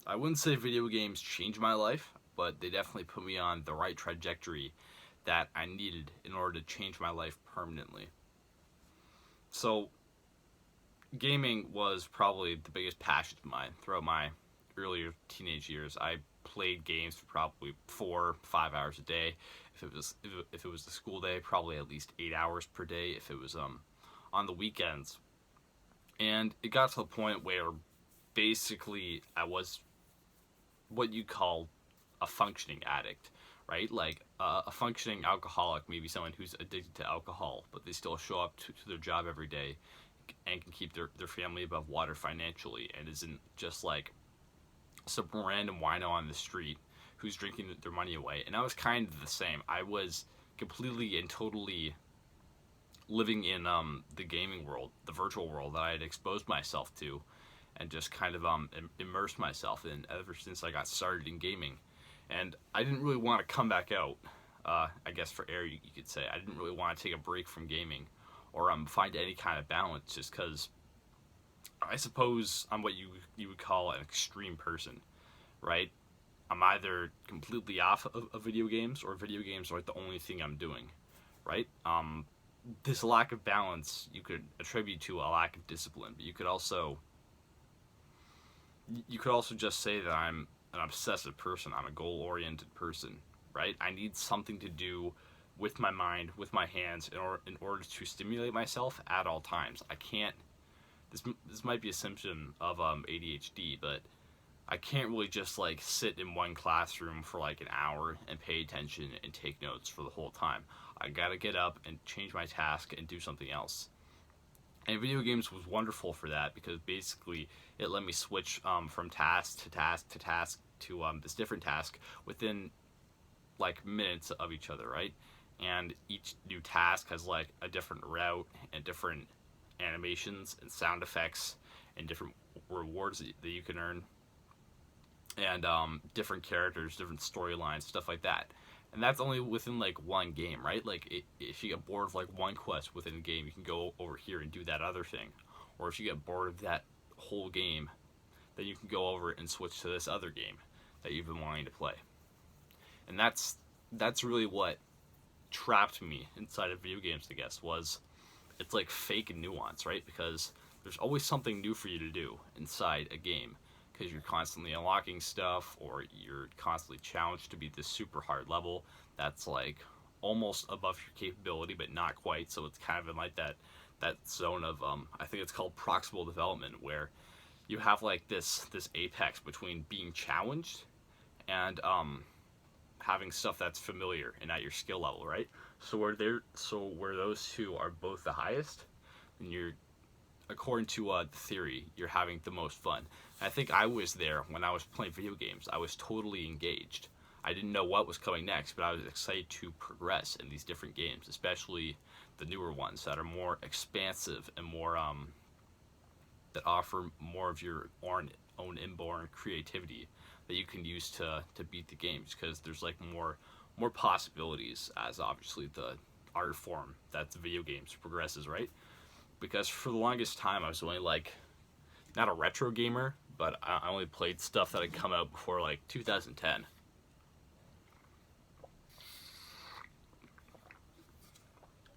I wouldn't say video games changed my life, but they definitely put me on the right trajectory that I needed in order to change my life permanently. So, gaming was probably the biggest passion of mine throughout my earlier teenage years. I played games for probably 4 5 hours a day. If it was the school day, probably at least 8 hours per day. If it was on the weekends, and it got to the point where basically I was what you call a functioning addict, right? Like a functioning alcoholic, maybe someone who's addicted to alcohol, but they still show up to their job every day and can keep their family above water financially and isn't just like some random wino on the street who's drinking their money away. And I was kind of the same. I was completely and totally living in the gaming world, the virtual world that I had exposed myself to, and just kind of immersed myself in ever since I got started in gaming. And I didn't really want to come back out. I guess for air, you could say I didn't really want to take a break from gaming, or find any kind of balance, just because I suppose I'm what you would call an extreme person, right? I'm either completely off of video games, or video games are like the only thing I'm doing, right? This lack of balance you could attribute to a lack of discipline, but you could also just say that I'm an obsessive person. I'm a goal oriented person, right? I need something to do with my mind, with my hands, in order to stimulate myself at all times. I can't. This might be a symptom of ADHD, but I can't really just like sit in one classroom for like an hour and pay attention and take notes for the whole time. I gotta get up and change my task and do something else. And video games was wonderful for that because basically it let me switch from task to task to task to this different task within like minutes of each other, right? And each new task has like a different route and different animations and sound effects and different rewards that you can earn, and different characters, different storylines, stuff like that. And that's only within like one game, right? Like if you get bored of like one quest within a game, you can go over here and do that other thing. Or if you get bored of that whole game, then you can go over and switch to this other game that you've been wanting to play. And that's really what trapped me inside of video games, I guess, was it's like fake nuance, right? Because there's always something new for you to do inside a game because you're constantly unlocking stuff, or you're constantly challenged to beat this super hard level that's like almost above your capability but not quite. So it's kind of in like that zone of I think it's called proximal development, where you have like this apex between being challenged and having stuff that's familiar and at your skill level, right? So where those two are both the highest, and you're, according to the theory, you're having the most fun. And I think I was there when I was playing video games. I was totally engaged. I didn't know what was coming next, but I was excited to progress in these different games, especially the newer ones that are more expansive and more that offer more of your own inborn creativity that you can use to beat the games, because there's like more possibilities as obviously the art form that the video games progresses, right? Because for the longest time I was only like not a retro gamer, but I only played stuff that had come out before like 2010.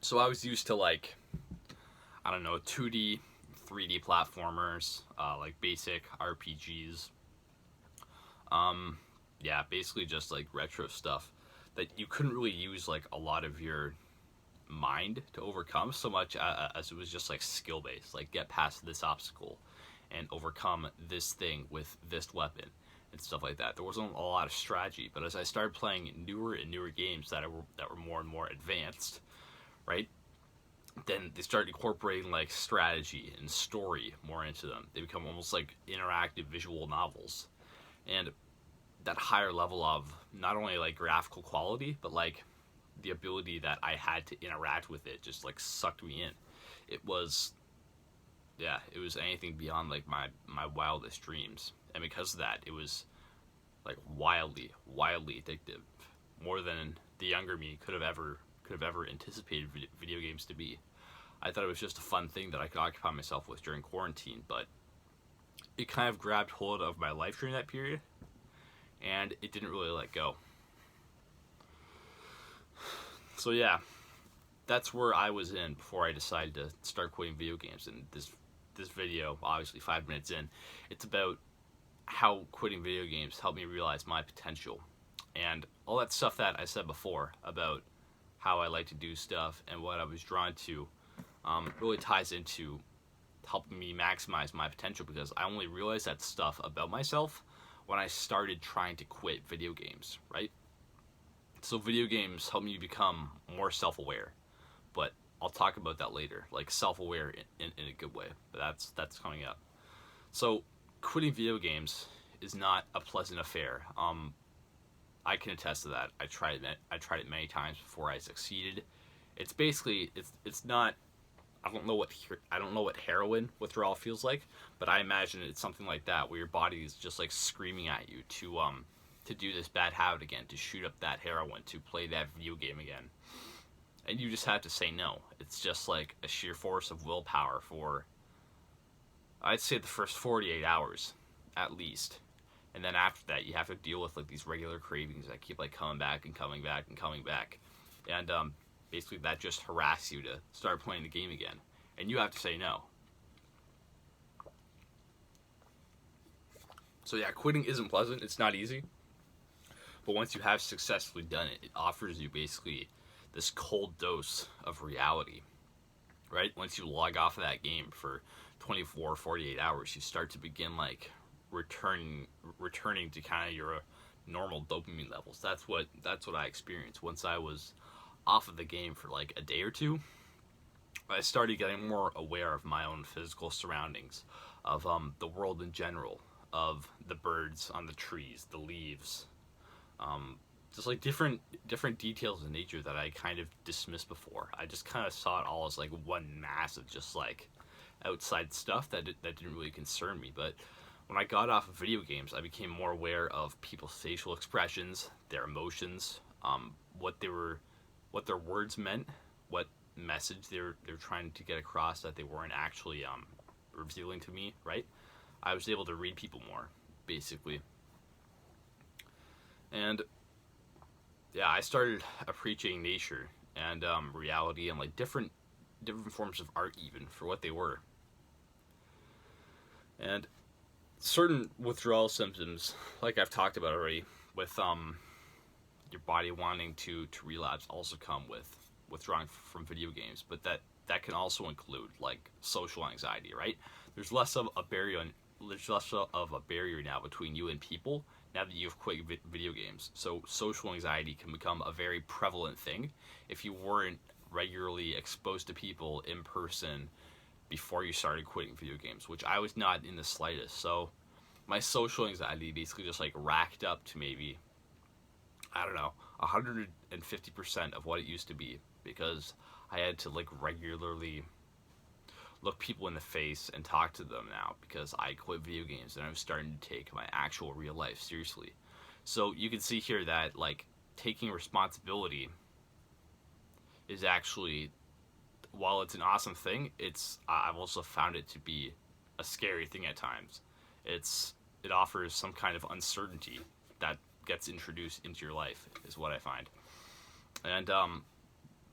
So I was used to like, I don't know, 2D, 3D platformers, like basic RPGs. Yeah, basically just like retro stuff that you couldn't really use like a lot of your mind to overcome so much as it was just like skill based, like get past this obstacle and overcome this thing with this weapon and stuff like that. There wasn't a lot of strategy, but as I started playing newer and newer games that were more and more advanced, right? Then they started incorporating like strategy and story more into them. They become almost like interactive visual novels, and that higher level of not only like graphical quality, but like the ability that I had to interact with it just like sucked me in. It was, yeah, it was anything beyond like my wildest dreams, and because of that, it was like wildly addictive, more than the younger me could have ever anticipated video games to be. I thought it was just a fun thing that I could occupy myself with during quarantine, but it kind of grabbed hold of my life during that period, and it didn't really let go. So yeah, that's where I was in before I decided to start quitting video games. And this video, obviously 5 minutes in, it's about how quitting video games helped me realize my potential, and all that stuff that I said before about how I like to do stuff and what I was drawn to really ties into helping me maximize my potential, because I only realized that stuff about myself when I started trying to quit video games, right? So video games help me become more self-aware, but I'll talk about that later, like self-aware in a good way, but that's coming up. So quitting video games is not a pleasant affair. I can attest to that. I tried it many times before I succeeded. It's basically it's not. I don't know what heroin withdrawal feels like, but I imagine it's something like that, where your body is just like screaming at you to do this bad habit again, to shoot up that heroin, to play that video game again, and you just have to say no. It's just like a sheer force of willpower for, I'd say, the first 48 hours at least. And then after that, you have to deal with like these regular cravings that keep like coming back and coming back and coming back, and basically that just harass you to start playing the game again, and you have to say no. So yeah, quitting isn't pleasant. It's not easy, but once you have successfully done it, it offers you basically this cold dose of reality, right? Once you log off of that game for 24, 48 hours, you start to begin like returning to kind of your normal dopamine levels. That's what I experienced once I was off of the game for like a day or two. I started getting more aware of my own physical surroundings, of the world in general, of the birds on the trees, the leaves, just like different details in nature that I kind of dismissed before. I just kind of saw it all as like one mass of just like outside stuff that didn't really concern me. But when I got off of video games, I became more aware of people's facial expressions, their emotions, what their words meant, what message they're trying to get across that they weren't actually revealing to me, right? I was able to read people more, basically. And yeah, I started appreciating nature and reality, and like different forms of art even for what they were. And certain withdrawal symptoms, like I've talked about already, with your body wanting to relapse, also come with withdrawing from video games. But that can also include like social anxiety, right? There's less of a barrier now between you and people now that you've quit video games. So social anxiety can become a very prevalent thing if you weren't regularly exposed to people in person before you started quitting video games, which I was not in the slightest. So my social anxiety basically just like racked up to maybe, I don't know, 150% of what it used to be, because I had to like regularly look people in the face and talk to them now, because I quit video games and I was starting to take my actual real life seriously. So you can see here that like taking responsibility is actually, while it's an awesome thing, I've also found it to be a scary thing at times. It offers some kind of uncertainty that gets introduced into your life, is what I find. And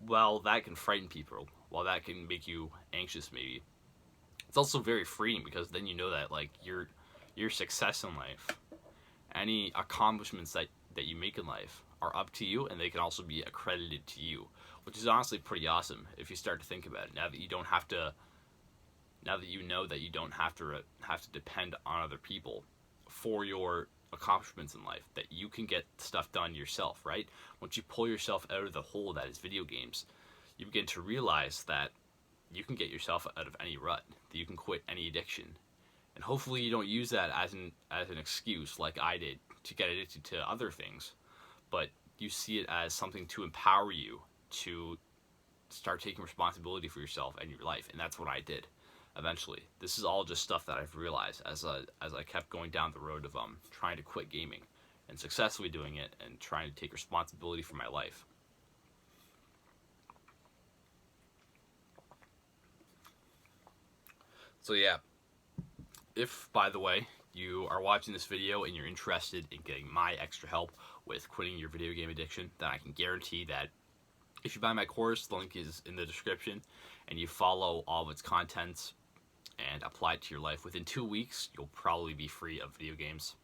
while that can frighten people, while that can make you anxious maybe, it's also very freeing, because then you know that like your success in life, any accomplishments that you make in life are up to you, and they can also be accredited to you, which is honestly pretty awesome if you start to think about it. Now that you don't have to, now that you know that you don't have to depend on other people for your accomplishments in life, that you can get stuff done yourself, right? Once you pull yourself out of the hole that is video games, you begin to realize that you can get yourself out of any rut, that you can quit any addiction. And hopefully you don't use that as an excuse like I did to get addicted to other things, but you see it as something to empower you to start taking responsibility for yourself and your life. And that's what I did eventually. This is all just stuff that I've realized as I kept going down the road of trying to quit gaming and successfully doing it and trying to take responsibility for my life. So yeah, If, by the way, you are watching this video and you're interested in getting my extra help with quitting your video game addiction, then I can guarantee that if you buy my course, the link is in the description, and you follow all of its contents and apply it to your life, within 2 weeks, you'll probably be free of video games.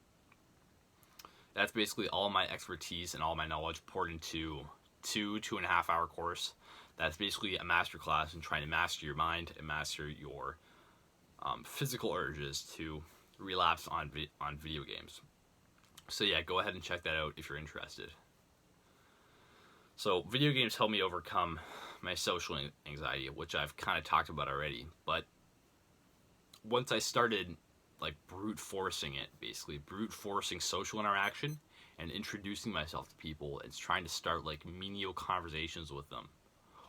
That's basically all my expertise and all my knowledge poured into 2.5 hour course. That's basically a masterclass in trying to master your mind and master your physical urges to relapse on video games. So yeah, go ahead and check that out if you're interested. So video games help me overcome my social anxiety, which I've kind of talked about already. But once I started like brute forcing it, basically brute forcing social interaction and introducing myself to people and trying to start like menial conversations with them,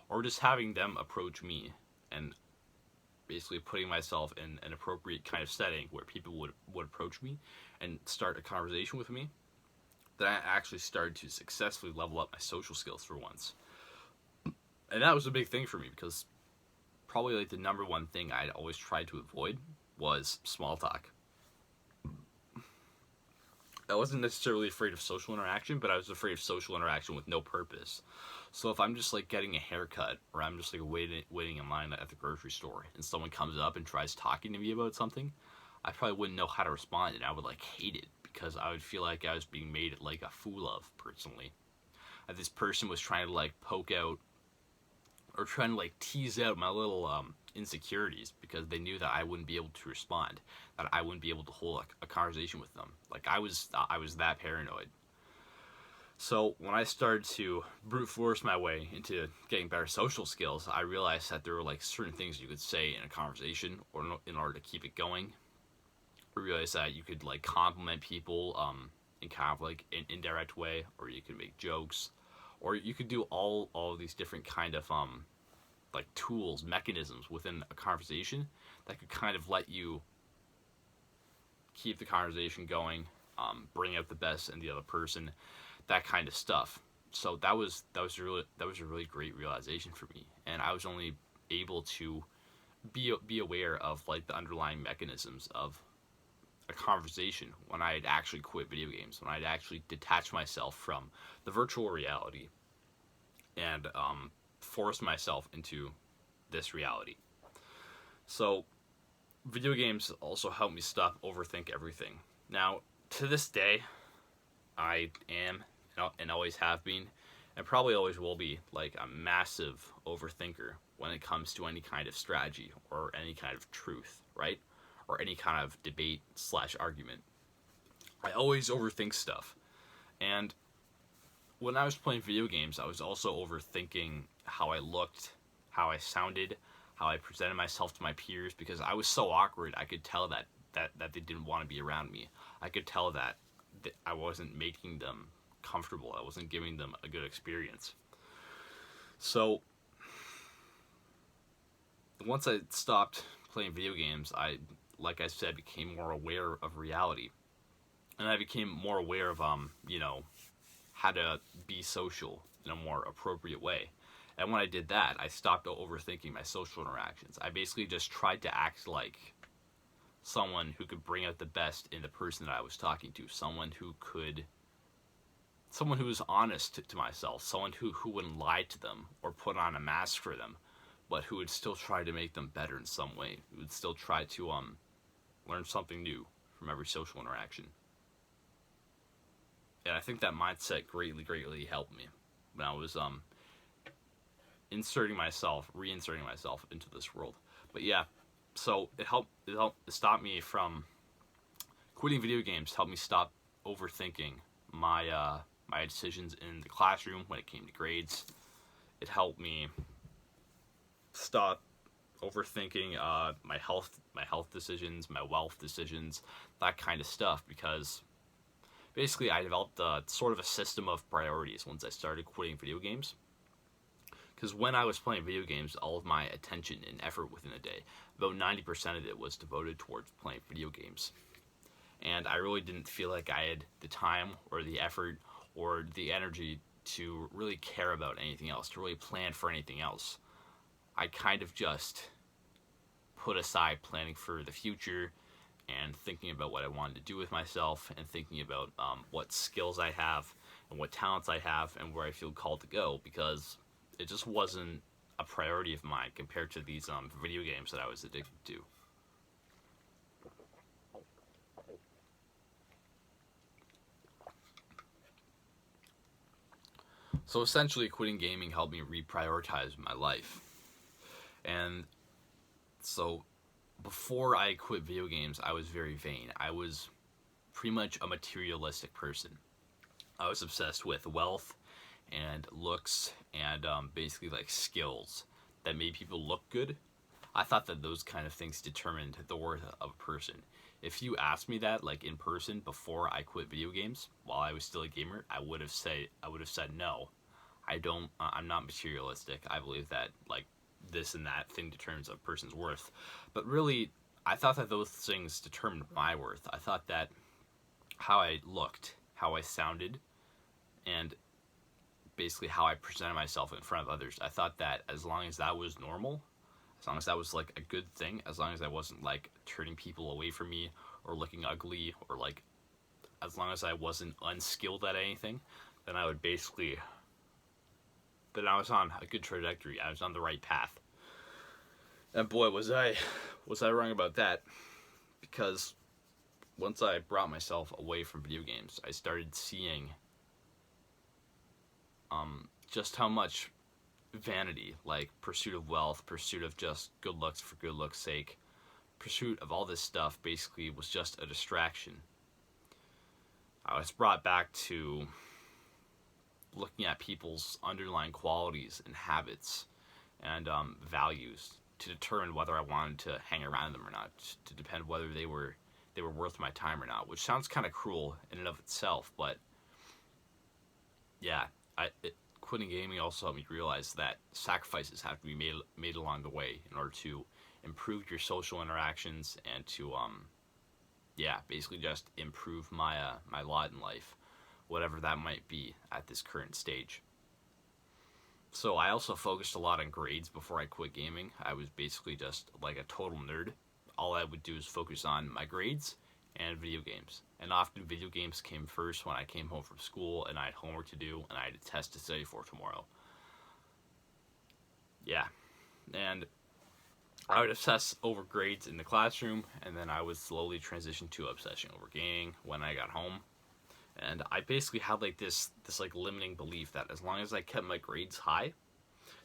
or just having them approach me, and basically putting myself in an appropriate kind of setting where people would approach me and start a conversation with me, that I actually started to successfully level up my social skills for once. And that was a big thing for me, because probably like the number one thing I'd always tried to avoid was small talk. I wasn't necessarily afraid of social interaction, but I was afraid of social interaction with no purpose. So if I'm just like getting a haircut, or I'm just like waiting in line at the grocery store, and someone comes up and tries talking to me about something, I probably wouldn't know how to respond, and I would like hate it, because I would feel like I was being made like a fool of, personally. That this person was trying to like poke out, or trying to like tease out my little insecurities, because they knew that I wouldn't be able to respond, that I wouldn't be able to hold a conversation with them. Like I was that paranoid. So when I started to brute force my way into getting better social skills, I realized that there were like certain things you could say in a conversation, or in order to keep it going. I realized that you could like compliment people in kind of like an indirect way, or you could make jokes, or you could do all of these different kind of like tools, mechanisms within a conversation that could kind of let you keep the conversation going, bring out the best in the other person, that kind of stuff. So that was a really great realization for me, and I was only able to be aware of like the underlying mechanisms of a conversation when I had actually quit video games, when I'd actually detached myself from the virtual reality and forced myself into this reality. So video games also help me stop overthink everything. Now, to this day, I am and always have been, and probably always will be, like a massive overthinker when it comes to any kind of strategy or any kind of truth, right? Or any kind of debate / argument. I always overthink stuff. And when I was playing video games, I was also overthinking how I looked, how I sounded, how I presented myself to my peers, because I was so awkward. I could tell that they didn't want to be around me. I could tell that I wasn't making them comfortable. I wasn't giving them a good experience. So once I stopped playing video games, I, like I said, became more aware of reality. And I became more aware of, how to be social in a more appropriate way. And when I did that, I stopped overthinking my social interactions. I basically just tried to act like someone who could bring out the best in the person that I was talking to, someone who was honest to myself, someone who wouldn't lie to them or put on a mask for them, but who would still try to make them better in some way, who would still try to learn something new from every social interaction. And I think that mindset greatly helped me when I was reinserting myself into this world. But yeah, so it helped stop me from quitting video games, helped me stop overthinking my decisions in the classroom when it came to grades. It helped me stop overthinking my health decisions, my wealth decisions, that kind of stuff, because basically I developed sort of a system of priorities once I started quitting video games. Because when I was playing video games, all of my attention and effort within a day, about 90% of it was devoted towards playing video games. And I really didn't feel like I had the time or the effort or the energy to really care about anything else, to really plan for anything else. I kind of just put aside planning for the future and thinking about what I wanted to do with myself, and thinking about what skills I have and what talents I have and where I feel called to go, because it just wasn't a priority of mine compared to these video games that I was addicted to. So essentially, quitting gaming helped me reprioritize my life. And so before I quit video games, I was very vain. I was pretty much a materialistic person. I was obsessed with wealth and looks and basically like skills that made people look good. I thought that those kind of things determined the worth of a person. If you asked me that like in person before I quit video games while I was still a gamer, I would have said no. I'm not materialistic. I believe that like this and that thing determines a person's worth. But really, I thought that those things determined my worth. I thought that how I looked, how I sounded, and basically how I presented myself in front of others. I thought that as long as that was normal, as long as that was like a good thing, as long as I wasn't like turning people away from me or looking ugly, or like as long as I wasn't unskilled at anything, then I would basically, then I was on a good trajectory. I was on the right path. And boy, was I wrong about that, because once I brought myself away from video games, I started seeing just how much vanity, like pursuit of wealth, pursuit of just good looks for good looks' sake, pursuit of all this stuff basically was just a distraction. I was brought back to looking at people's underlying qualities and habits and values to determine whether I wanted to hang around them or not, to depend whether they were worth my time or not, which sounds kind of cruel in and of itself, but yeah, quitting gaming also helped me realize that sacrifices have to be made along the way in order to improve your social interactions and to basically just improve my my lot in life, whatever that might be at this current stage. So I also focused a lot on grades before I quit gaming. I was basically just like a total nerd. All I would do is focus on my grades and video games. And often video games came first when I came home from school and I had homework to do and I had a test to study for tomorrow. Yeah. And I would obsess over grades in the classroom, and then I would slowly transition to obsession over gaming when I got home. And I basically had like this like limiting belief that as long as I kept my grades high,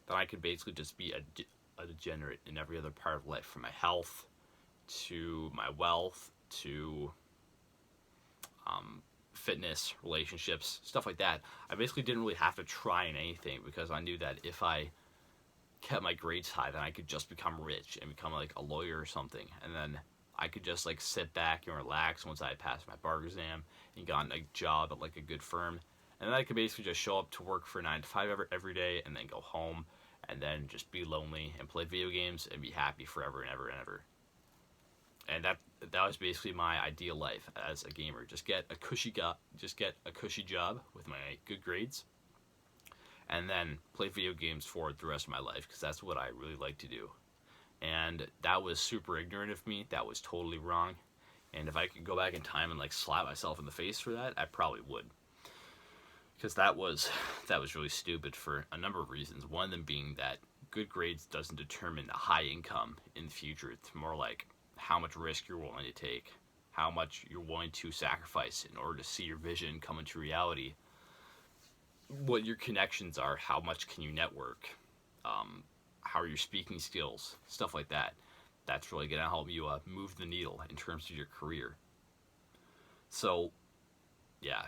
then I could basically just be a degenerate in every other part of life, from my health to my wealth to fitness, relationships, stuff like that. I basically didn't really have to try in anything, because I knew that if I kept my grades high, then I could just become rich and become like a lawyer or something, and then I could just like sit back and relax once I had passed my bar exam and gotten a job at like a good firm, and then I could basically just show up to work for 9 to 5 every day, and then go home and then just be lonely and play video games and be happy forever and ever and ever. And that was basically my ideal life as a gamer. Just get a cushy job with my good grades, and then play video games for the rest of my life, because that's what I really like to do. And that was super ignorant of me. That was totally wrong. And if I could go back in time and like slap myself in the face for that, I probably would. Because that was really stupid for a number of reasons. One of them being that good grades doesn't determine a high income in the future. It's more like how much risk you're willing to take, how much you're willing to sacrifice in order to see your vision come into reality, what your connections are, how much can you network, how are your speaking skills, stuff like that. That's really going to help you move the needle in terms of your career. So, yeah,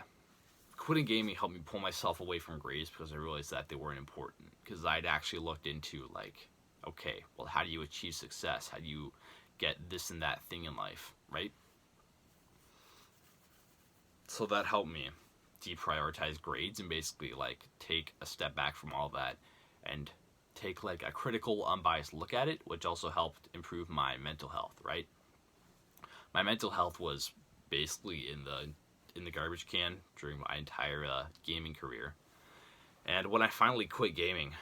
quitting gaming helped me pull myself away from grades, because I realized that they weren't important. Because I'd actually looked into like, okay, well, how do you achieve success? How do you get this and that thing in life, right? So that helped me deprioritize grades and basically like take a step back from all that and take like a critical, unbiased look at it, which also helped improve my mental health, right? My mental health was basically in the garbage can during my entire gaming career. And when I finally quit gaming,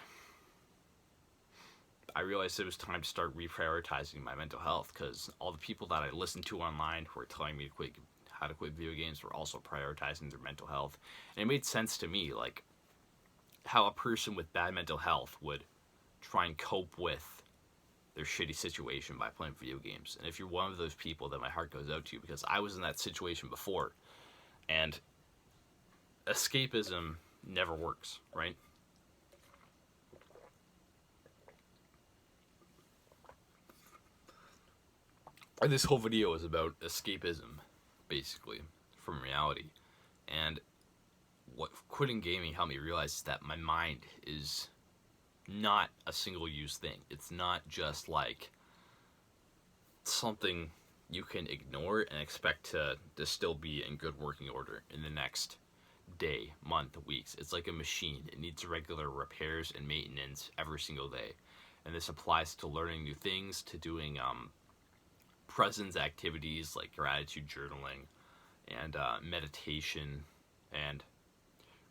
I realized it was time to start reprioritizing my mental health, because all the people that I listened to online who were telling me to quit, how to quit video games, were also prioritizing their mental health. And it made sense to me, like, how a person with bad mental health would try and cope with their shitty situation by playing video games. And if you're one of those people, then my heart goes out to you, because I was in that situation before. And escapism never works, right? And this whole video is about escapism, basically, from reality. And what quitting gaming helped me realize is that my mind is not a single use thing. It's not just like something you can ignore and expect to still be in good working order in the next day, month, weeks. It's like a machine. It needs regular repairs and maintenance every single day. And this applies to learning new things, to doing presence activities like gratitude journaling and meditation and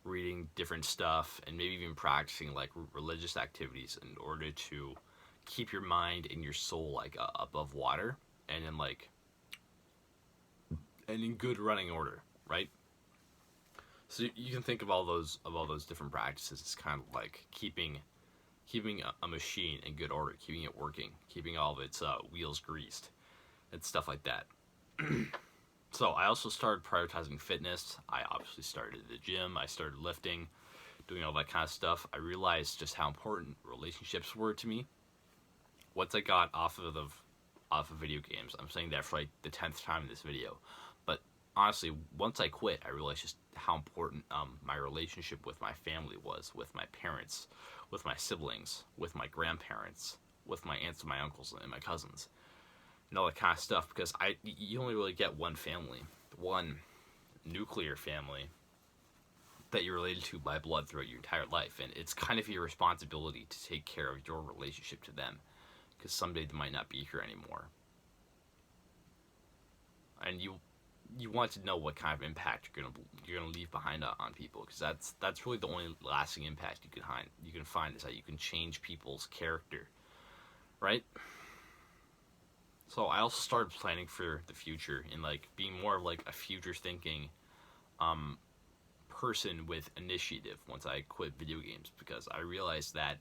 reading different stuff, and maybe even practicing like religious activities in order to keep your mind and your soul like above water and in good running order, right? So you can think of all those different practices as kind of like keeping a machine in good order, keeping it working, keeping all of its wheels greased and stuff like that. So I also started prioritizing fitness. I obviously started at the gym. I started lifting, doing all that kind of stuff. I realized just how important relationships were to me once I got off of video games. I'm saying that for like the 10th time in this video. But honestly, once I quit, I realized just how important my relationship with my family was, with my parents, with my siblings, with my grandparents, with my aunts and my uncles and my cousins, and all that kind of stuff, because you only really get one family, one nuclear family that you're related to by blood throughout your entire life, and it's kind of your responsibility to take care of your relationship to them, because someday they might not be here anymore, and you want to know what kind of impact you're gonna leave behind on people, because that's really the only lasting impact you can find is that you can change people's character, right? So I also started planning for the future and like being more of like a future thinking person with initiative once I quit video games, because I realized that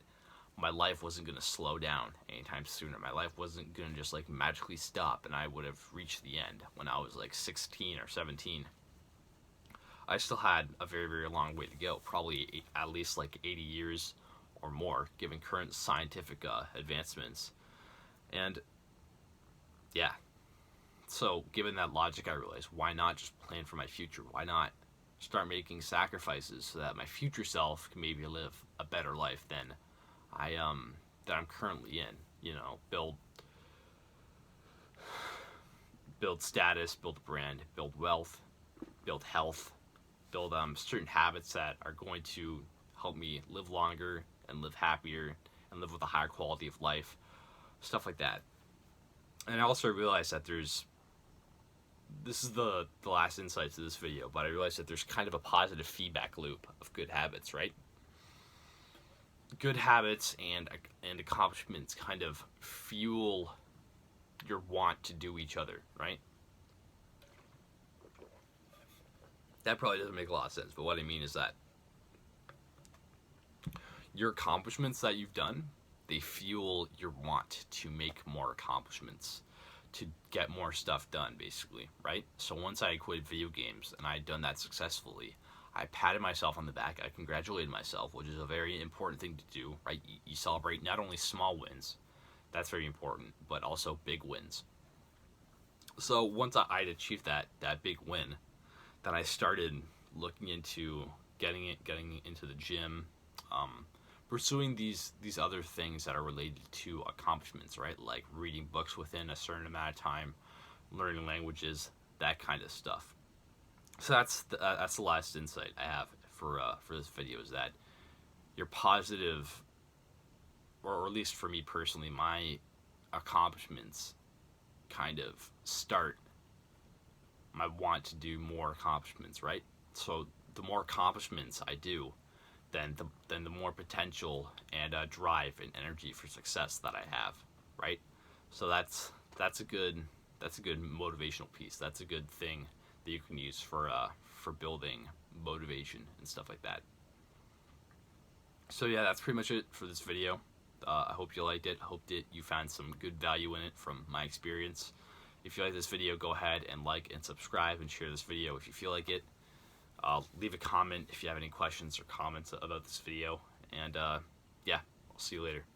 my life wasn't going to slow down anytime sooner. My life wasn't going to just like magically stop and I would have reached the end when I was like 16 or 17. I still had a very, very long way to go, probably at least like 80 years or more, given current scientific advancements. And yeah, so given that logic, I realized, why not just plan for my future? Why not start making sacrifices so that my future self can maybe live a better life than I'm currently in? You know, build status, build brand, build wealth, build health, build certain habits that are going to help me live longer and live happier and live with a higher quality of life, stuff like that. And I also realized that this is the last insight to this video, but I realized that there's kind of a positive feedback loop of good habits, right? Good habits and accomplishments kind of fuel your want to do each other, right? That probably doesn't make a lot of sense, but what I mean is that your accomplishments that you've done, they fuel your want to make more accomplishments, to get more stuff done, basically, right? So once I quit video games and I had done that successfully, I patted myself on the back, I congratulated myself, which is a very important thing to do, right? You celebrate not only small wins, that's very important, but also big wins. So once I'd achieved that big win, then I started looking into getting into the gym, pursuing these other things that are related to accomplishments, right? Like reading books within a certain amount of time, learning languages, that kind of stuff. So that's the last insight I have for this video, is that your positive, or at least for me personally, my accomplishments kind of start my want to do more accomplishments, right? So the more accomplishments I do, then the more potential and drive and energy for success that I have, right? So that's a good motivational piece. That's a good thing that you can use for building motivation and stuff like that. So yeah, that's pretty much it for this video. I hope you liked it. I hope that you found some good value in it from my experience. If you like this video, go ahead and like and subscribe and share this video if you feel like it. Leave a comment if you have any questions or comments about this video. And yeah, I'll see you later.